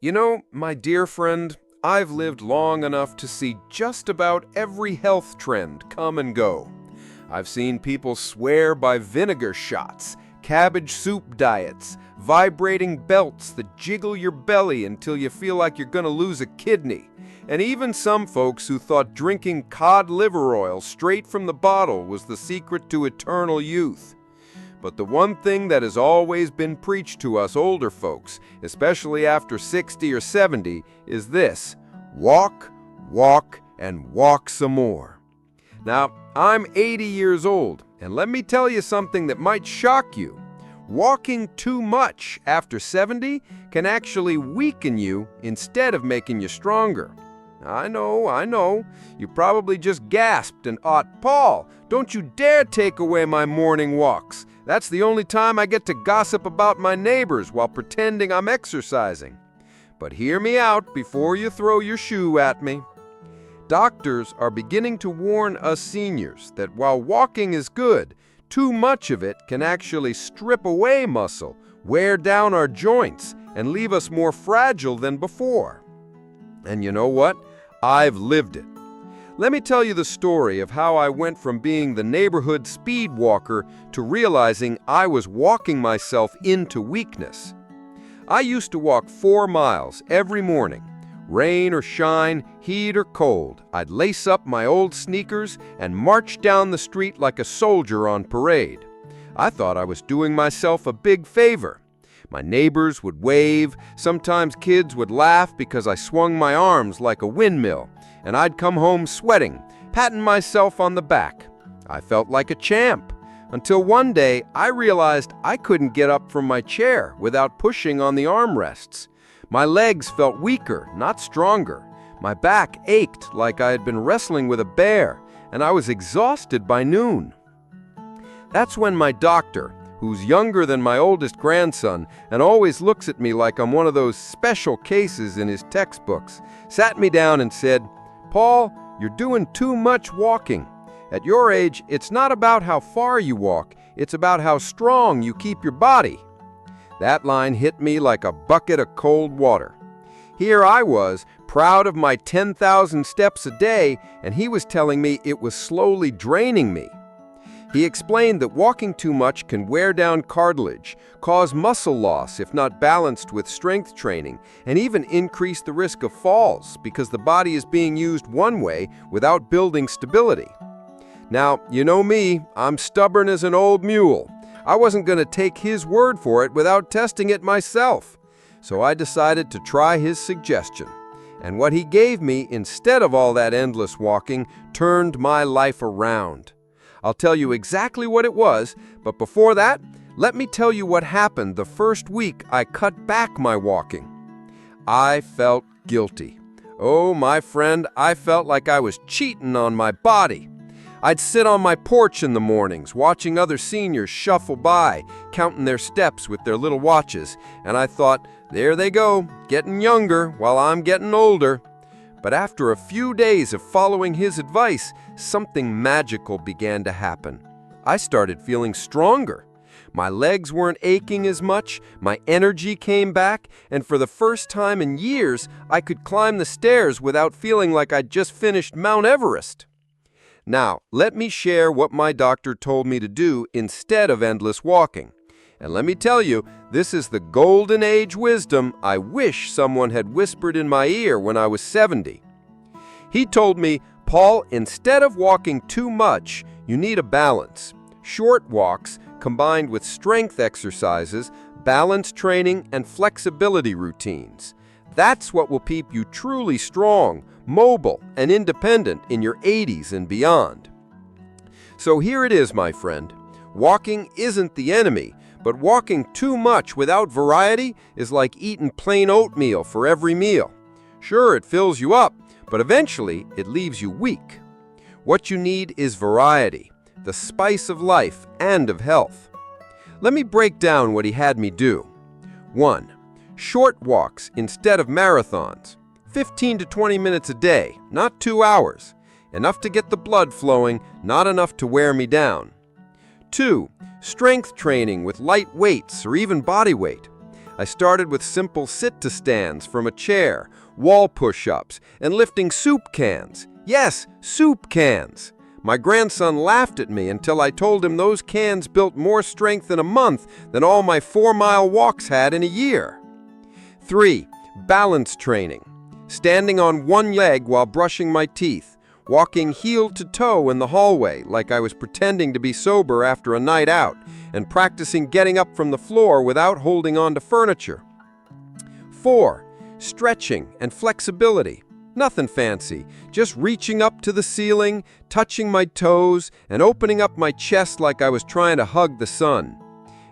You know, my dear friend, I've lived long enough to see just about every health trend come and go. I've seen people swear by vinegar shots, cabbage soup diets, vibrating belts that jiggle your belly until you feel like you're going to lose a kidney, and even some folks who thought drinking cod liver oil straight from the bottle was the secret to eternal youth. But the one thing that has always been preached to us older folks, especially after 60 or 70, is this: walk, walk, and walk some more. Now, I'm 80 years old, and let me tell you something that might shock you. Walking too much after 70 can actually weaken you instead of making you stronger. I know. You probably just gasped and ought, "Paul, don't you dare take away my morning walks. That's the only time I get to gossip about my neighbors while pretending I'm exercising." But hear me out before you throw your shoe at me. Doctors are beginning to warn us seniors that while walking is good, too much of it can actually strip away muscle, wear down our joints, and leave us more fragile than before. And you know what? I've lived it. Let me tell you the story of how I went from being the neighborhood speed walker to realizing I was walking myself into weakness. I used to walk 4 miles every morning. Rain or shine, heat or cold, I'd lace up my old sneakers and march down the street like a soldier on parade. I thought I was doing myself a big favor. My neighbors would wave, sometimes kids would laugh because I swung my arms like a windmill, and I'd come home sweating, patting myself on the back. I felt like a champ, until one day I realized I couldn't get up from my chair without pushing on the armrests. My legs felt weaker, not stronger. My back ached like I had been wrestling with a bear, and I was exhausted by noon. That's when my doctor, who's younger than my oldest grandson and always looks at me like I'm one of those special cases in his textbooks, sat me down and said, "Paul, you're doing too much walking. At your age, it's not about how far you walk, it's about how strong you keep your body." That line hit me like a bucket of cold water. Here I was, proud of my 10,000 steps a day, and he was telling me it was slowly draining me. He explained that walking too much can wear down cartilage, cause muscle loss if not balanced with strength training, and even increase the risk of falls because the body is being used one way without building stability. Now, you know me, I'm stubborn as an old mule. I wasn't going to take his word for it without testing it myself. So I decided to try his suggestion. And what he gave me instead of all that endless walking turned my life around. I'll tell you exactly what it was, but before that, let me tell you what happened the first week I cut back my walking. I felt guilty. Oh, my friend, I felt like I was cheating on my body. I'd sit on my porch in the mornings, watching other seniors shuffle by, counting their steps with their little watches, and I thought, there they go, getting younger while I'm getting older. But after a few days of following his advice, something magical began to happen. I started feeling stronger. My legs weren't aching as much, my energy came back, and for the first time in years, I could climb the stairs without feeling like I'd just finished Mount Everest. Now, let me share what my doctor told me to do instead of endless walking. And let me tell you, this is the golden age wisdom I wish someone had whispered in my ear when I was 70. He told me, "Paul, instead of walking too much, you need a balance. Short walks combined with strength exercises, balance training, and flexibility routines. That's what will keep you truly strong, mobile, and independent in your 80s and beyond." So here it is, my friend. Walking isn't the enemy, but walking too much without variety is like eating plain oatmeal for every meal. Sure, it fills you up, but eventually it leaves you weak. What you need is variety, the spice of life and of health. Let me break down what he had me do. 1. Short walks instead of marathons. 15 to 20 minutes a day, not 2 hours. Enough to get the blood flowing, not enough to wear me down. 2. Strength training with light weights or even body weight. I started with simple sit-to-stands from a chair, wall push-ups, and lifting soup cans. Yes, soup cans. My grandson laughed at me until I told him those cans built more strength in a month than all my 4-mile walks had in a year. 3. Balance training. Standing on one leg while brushing my teeth, walking heel to toe in the hallway like I was pretending to be sober after a night out, and practicing getting up from the floor without holding on to furniture. 4. Stretching and flexibility. Nothing fancy, just reaching up to the ceiling, touching my toes, and opening up my chest like I was trying to hug the sun.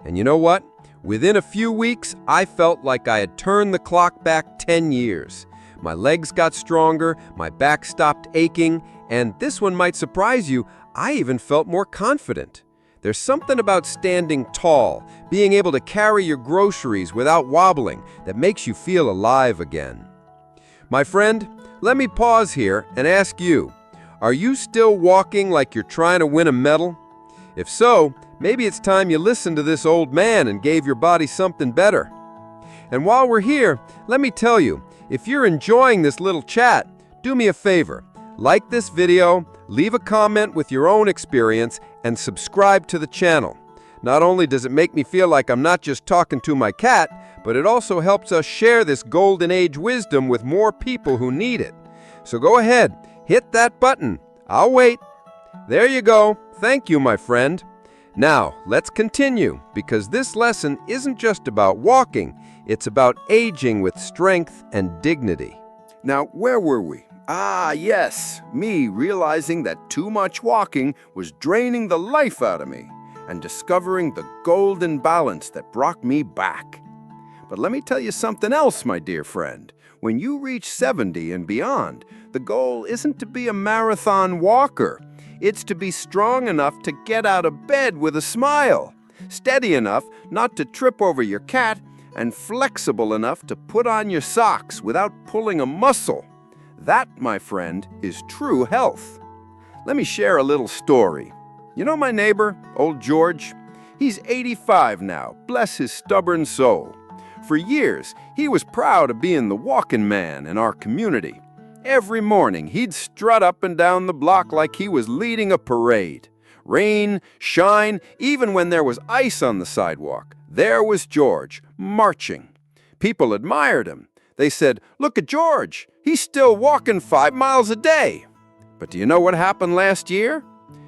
And you know what? Within a few weeks, I felt like I had turned the clock back 10 years. My legs got stronger, my back stopped aching, and this one might surprise you, I even felt more confident. There's something about standing tall, being able to carry your groceries without wobbling, that makes you feel alive again. My friend, let me pause here and ask you, are you still walking like you're trying to win a medal? If so, maybe it's time you listened to this old man and gave your body something better. And while we're here, let me tell you, if you're enjoying this little chat, do me a favor. Like this video, leave a comment with your own experience, and subscribe to the channel. Not only does it make me feel like I'm not just talking to my cat, but it also helps us share this golden age wisdom with more people who need it. So go ahead, hit that button. I'll wait. There you go. Thank you, my friend. Now, let's continue, because this lesson isn't just about walking, it's about aging with strength and dignity. Now, where were we? Ah, yes, me realizing that too much walking was draining the life out of me and discovering the golden balance that brought me back. But let me tell you something else, my dear friend. When you reach 70 and beyond, the goal isn't to be a marathon walker. It's to be strong enough to get out of bed with a smile, steady enough not to trip over your cat, and flexible enough to put on your socks without pulling a muscle. That, my friend, is true health. Let me share a little story. You know my neighbor, old George? He's 85 now, bless his stubborn soul. For years, he was proud of being the walking man in our community. Every morning, he'd strut up and down the block like he was leading a parade. Rain, shine, even when there was ice on the sidewalk, there was George, marching. People admired him. They said, "Look at George, he's still walking 5 miles a day." But do you know what happened last year?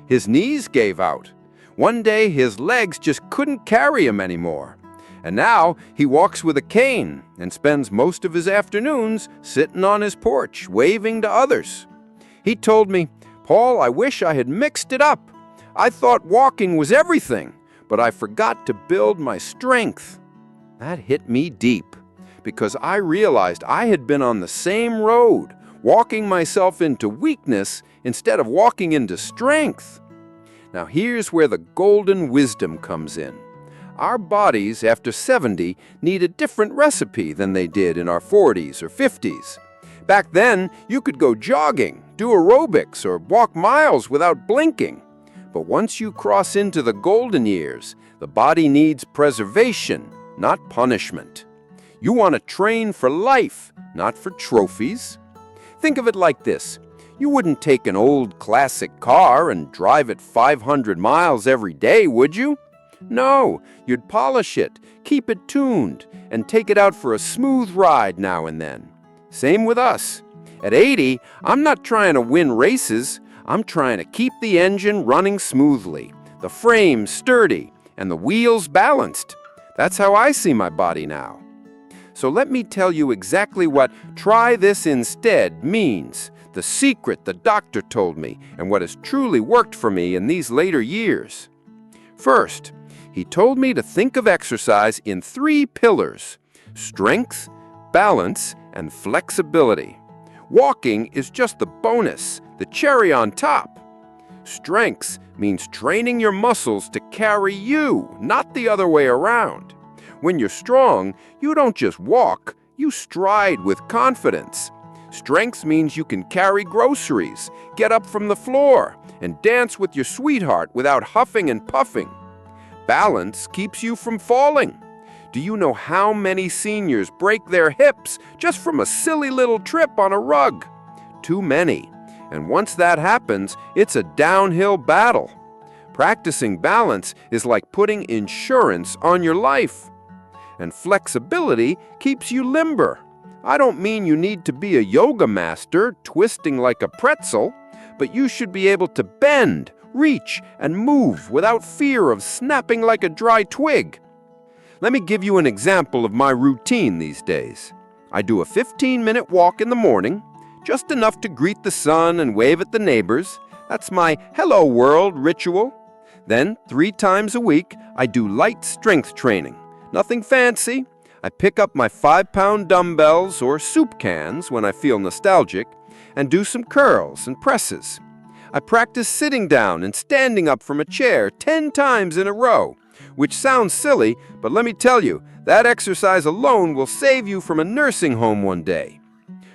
His knees gave out. One day, his legs just couldn't carry him anymore. And now, he walks with a cane and spends most of his afternoons sitting on his porch, waving to others. He told me, "Paul, I wish I had mixed it up. I thought walking was everything, but I forgot to build my strength." That hit me deep, because I realized I had been on the same road, walking myself into weakness instead of walking into strength. Now here's where the golden wisdom comes in. Our bodies after 70 need a different recipe than they did in our 40s or 50s. Back then, you could go jogging, do aerobics, or walk miles without blinking. But once you cross into the golden years, the body needs preservation, not punishment. You want to train for life, not for trophies. Think of it like this. You wouldn't take an old classic car and drive it 500 miles every day, would you? No, you'd polish it, keep it tuned, and take it out for a smooth ride now and then. Same with us. At 80, I'm not trying to win races. I'm trying to keep the engine running smoothly, the frame sturdy, and the wheels balanced. That's how I see my body now. So let me tell you exactly what "try this instead" means, the secret the doctor told me, and what has truly worked for me in these later years. First, he told me to think of exercise in 3 pillars: strength, balance, and flexibility. Walking is just the bonus, the cherry on top. Strength means training your muscles to carry you, not the other way around. When you're strong, you don't just walk, you stride with confidence. Strength means you can carry groceries, get up from the floor, and dance with your sweetheart without huffing and puffing. Balance keeps you from falling. Do you know how many seniors break their hips just from a silly little trip on a rug? Too many. And once that happens, it's a downhill battle. Practicing balance is like putting insurance on your life. And flexibility keeps you limber. I don't mean you need to be a yoga master twisting like a pretzel, but you should be able to bend, reach, and move without fear of snapping like a dry twig. Let me give you an example of my routine these days. I do a 15-minute walk in the morning, just enough to greet the sun and wave at the neighbors. That's my hello world ritual. Then, 3 times a week, I do light strength training. Nothing fancy. I pick up my 5-pound dumbbells or soup cans when I feel nostalgic and do some curls and presses. I practice sitting down and standing up from a chair 10 times in a row, which sounds silly, but let me tell you, that exercise alone will save you from a nursing home one day.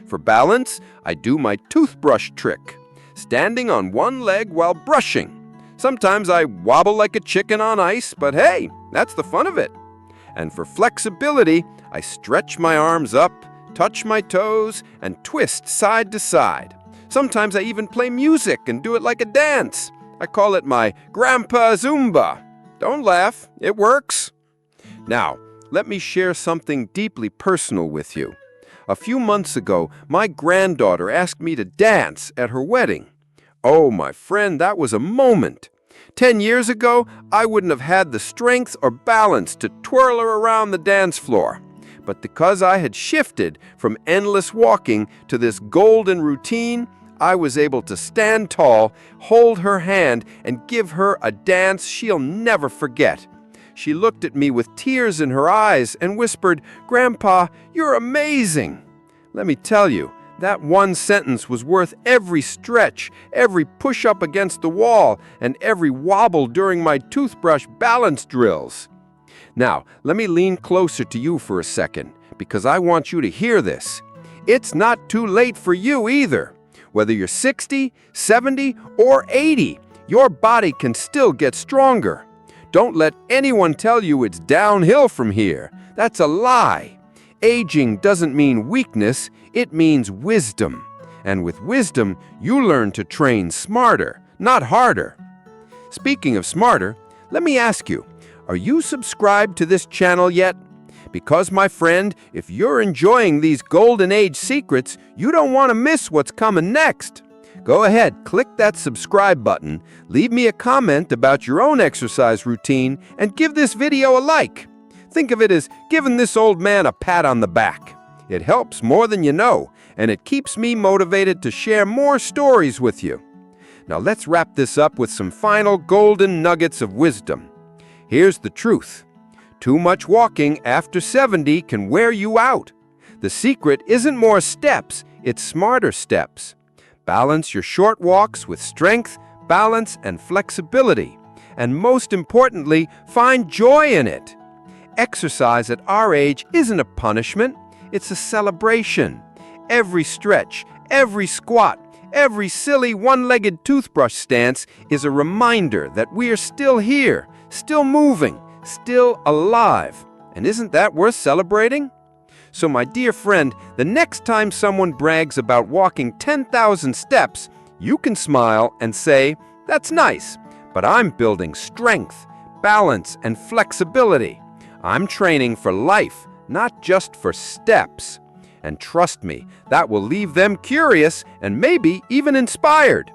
For balance, I do my toothbrush trick, standing on one leg while brushing. Sometimes I wobble like a chicken on ice, but hey, that's the fun of it. And for flexibility, I stretch my arms up, touch my toes, and twist side to side. Sometimes I even play music and do it like a dance. I call it my Grandpa Zumba. Don't laugh, it works. Now, let me share something deeply personal with you. A few months ago, my granddaughter asked me to dance at her wedding. Oh, my friend, that was a moment. 10 years ago, I wouldn't have had the strength or balance to twirl her around the dance floor. But because I had shifted from endless walking to this golden routine, I was able to stand tall, hold her hand, and give her a dance she'll never forget. She looked at me with tears in her eyes and whispered, "Grandpa, you're amazing." Let me tell you, that one sentence was worth every stretch, every push-up against the wall, and every wobble during my toothbrush balance drills. Now, let me lean closer to you for a second, because I want you to hear this. It's not too late for you either. Whether you're 60, 70, or 80, your body can still get stronger. Don't let anyone tell you it's downhill from here. That's a lie. Aging doesn't mean weakness, it means wisdom. And with wisdom, you learn to train smarter, not harder. Speaking of smarter, let me ask you, are you subscribed to this channel yet? Because, my friend, if you're enjoying these golden age secrets, you don't want to miss what's coming next. Go ahead, click that subscribe button, leave me a comment about your own exercise routine, and give this video a like. Think of it as giving this old man a pat on the back. It helps more than you know, and it keeps me motivated to share more stories with you. Now let's wrap this up with some final golden nuggets of wisdom. Here's the truth. Too much walking after 70 can wear you out. The secret isn't more steps, it's smarter steps. Balance your short walks with strength, balance, and flexibility. And most importantly, find joy in it. Exercise at our age isn't a punishment, it's a celebration. Every stretch, every squat, every silly one-legged toothbrush stance is a reminder that we are still here, still moving, still alive. And isn't that worth celebrating? So my dear friend, the next time someone brags about walking 10,000 steps, you can smile and say, "That's nice, but I'm building strength, balance, and flexibility. I'm training for life, not just for steps." And trust me, that will leave them curious and maybe even inspired.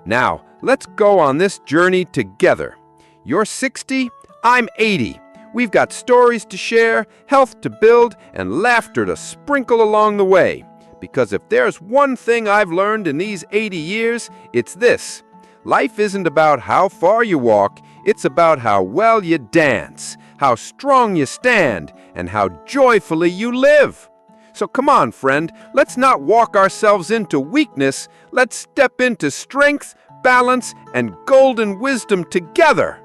Now, let's go on this journey together. You're 60, I'm 80. We've got stories to share, health to build, and laughter to sprinkle along the way. Because if there's one thing I've learned in these 80 years, it's this. Life isn't about how far you walk, it's about how well you dance, how strong you stand, and how joyfully you live. So come on, friend, let's not walk ourselves into weakness. Let's step into strength, balance, and golden wisdom together.